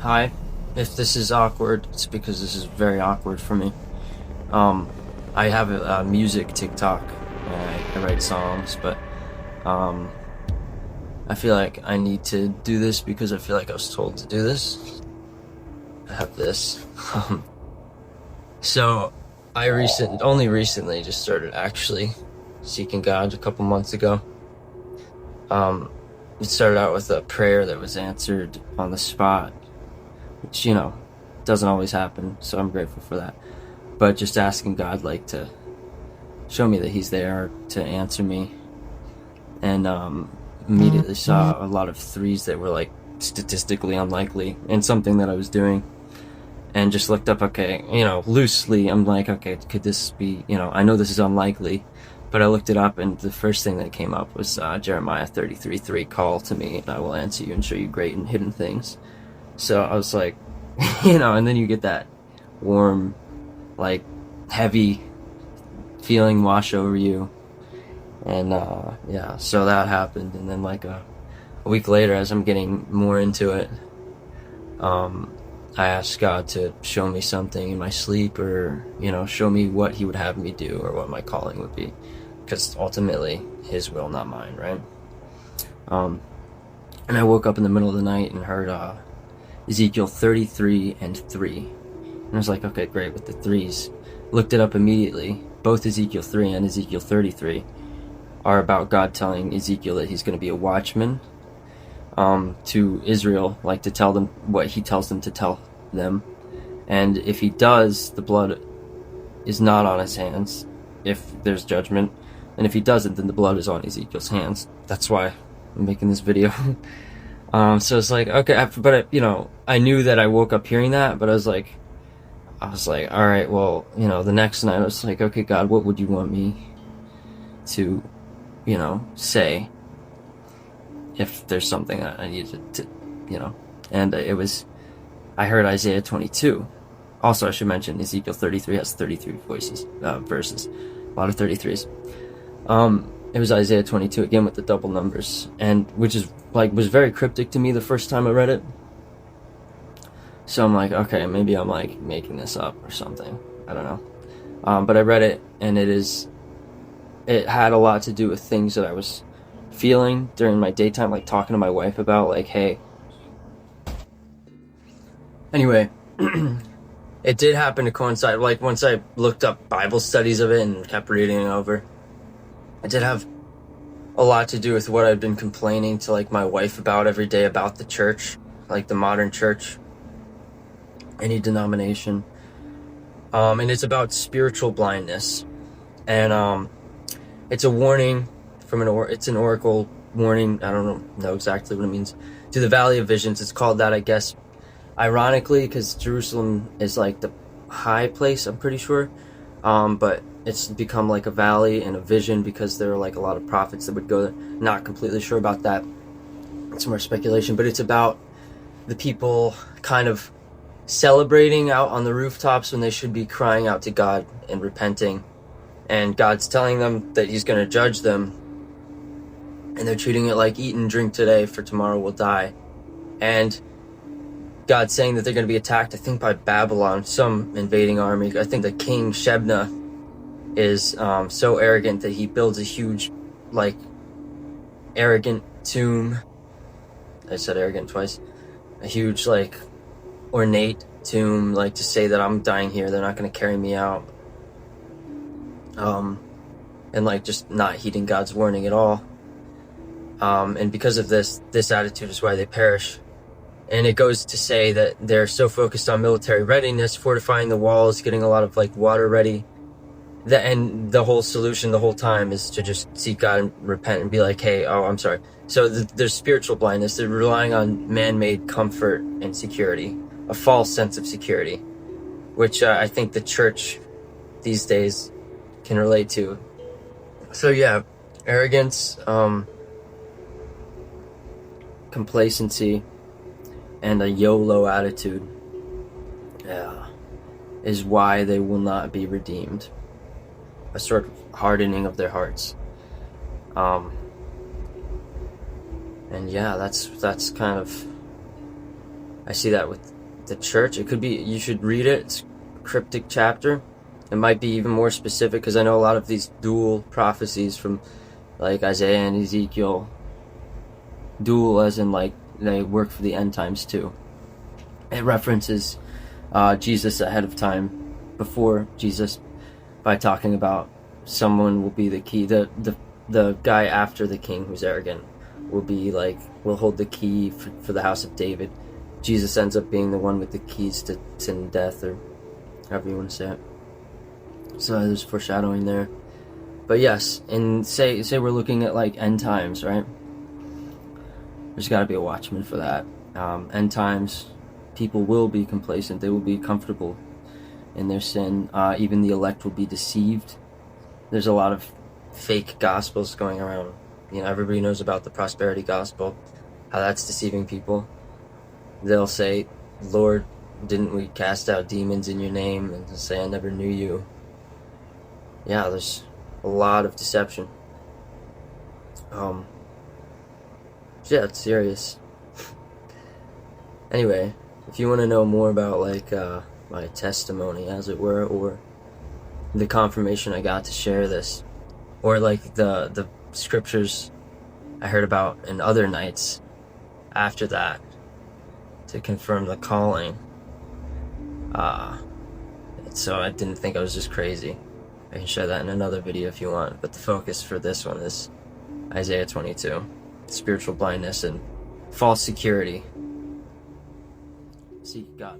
Hi. If this is awkward, it's because this is very awkward for me. Um, I have a music TikTok, and I write songs, but um, I feel like I need to do this because I feel like I was told to do this. I have this. So only recently just started actually seeking God a couple months ago. It started out with a prayer that was answered on the spot, which, doesn't always happen, so I'm grateful for that. But just asking God, like, to show me that He's there to answer me. And immediately saw a lot of threes that were, like, statistically unlikely in something that I was doing. And just looked up, okay, loosely, I'm like, okay, could this be, I know this is unlikely. But I looked it up, and the first thing that came up was Jeremiah 33:3, call to me, and I will answer you and show you great and hidden things. So I was like, and then you get that warm, like, heavy feeling wash over you. And, yeah, so that happened. And then, like, a week later, as I'm getting more into it, I asked God to show me something in my sleep, or, show me what He would have me do, or what my calling would be. Because ultimately, His will, not mine, right? And I woke up in the middle of the night and heard Ezekiel 33:3. And I was like, okay, great, with the threes. Looked it up immediately. Both Ezekiel 3 and Ezekiel 33 are about God telling Ezekiel that He's going to be a watchman to Israel, like to tell them what He tells them to tell them. And if He does, the blood is not on His hands if there's judgment. And if He doesn't, then the blood is on Ezekiel's hands. That's why I'm making this video. So it's like, okay, but I knew that I woke up hearing that, but I was like, all right, well, the next night I was like, okay, God, what would you want me to, say if there's something that I needed to, and I heard Isaiah 22. Also, I should mention Ezekiel 33 has 33 verses, a lot of 33s. It was Isaiah 22 again with the double numbers, and which is was very cryptic to me the first time I read it. So I'm like, okay, maybe I'm like making this up or something. I don't know. But I read it, and it had a lot to do with things that I was feeling during my daytime, like talking to my wife about, like, hey. Anyway, it did happen to coincide, like, once I looked up Bible studies of it and kept reading it over, it did have a lot to do with what I'd been complaining to, like, my wife about every day about the church, like the modern church, any denomination. And it's about spiritual blindness. And it's a warning from it's an oracle warning. I don't know exactly what it means. To the Valley of Visions. It's called that, I guess, ironically, because Jerusalem is like the high place, I'm pretty sure. But it's become like a valley and a vision because there are like a lot of prophets that would go there. Not completely sure about that. It's more speculation, but it's about the people kind of celebrating out on the rooftops when they should be crying out to God and repenting. And God's telling them that He's going to judge them. And they're treating it like eat and drink today, for tomorrow will die. And God's saying that they're going to be attacked, I think, by Babylon, some invading army. I think that King Shebna is so arrogant that he builds a huge, like, arrogant tomb. I said arrogant twice. A huge, like, ornate tomb, like, to say that I'm dying here, they're not going to carry me out. And, like, just not heeding God's warning at all. And because of this attitude is why they perish. And it goes to say that they're so focused on military readiness, fortifying the walls, getting a lot of, like, water ready, and the whole solution the whole time is to just seek God and repent and be like, hey, oh, I'm sorry. So there's spiritual blindness. They're relying on man-made comfort and security, a false sense of security, which I think the church these days can relate to. So yeah, arrogance, complacency, and a YOLO attitude is why they will not be redeemed. A sort of hardening of their hearts. And yeah, that's kind of I see that with the church. It could be, you should read it. It's a cryptic chapter. It might be even more specific, because I know a lot of these dual prophecies from like Isaiah and Ezekiel, dual as in like they work for the end times too. It references Jesus ahead of time, before Jesus, by talking about someone will be the key. The guy after the king who's arrogant will be like, will hold the key for the house of David. Jesus ends up being the one with the keys to sin and death, or however you want to say it. So there's foreshadowing there. But yes, and say we're looking at like end times, right? There's got to be a watchman for that. End times, people will be complacent. They will be comfortable in their sin. Even the elect will be deceived. There's a lot of fake gospels going around. You know, everybody knows about the prosperity gospel, how that's deceiving people. They'll say, Lord, didn't we cast out demons in your name? And they'll say, I never knew you. Yeah, there's a lot of deception. Yeah, it's serious. Anyway, if you want to know more about like my testimony, as it were, or the confirmation I got to share this, or like the scriptures I heard about in other nights after that to confirm the calling, so I didn't think I was just crazy. I can share that in another video if you want, but the focus for this one is Isaiah 22, spiritual blindness and false security. Seek God.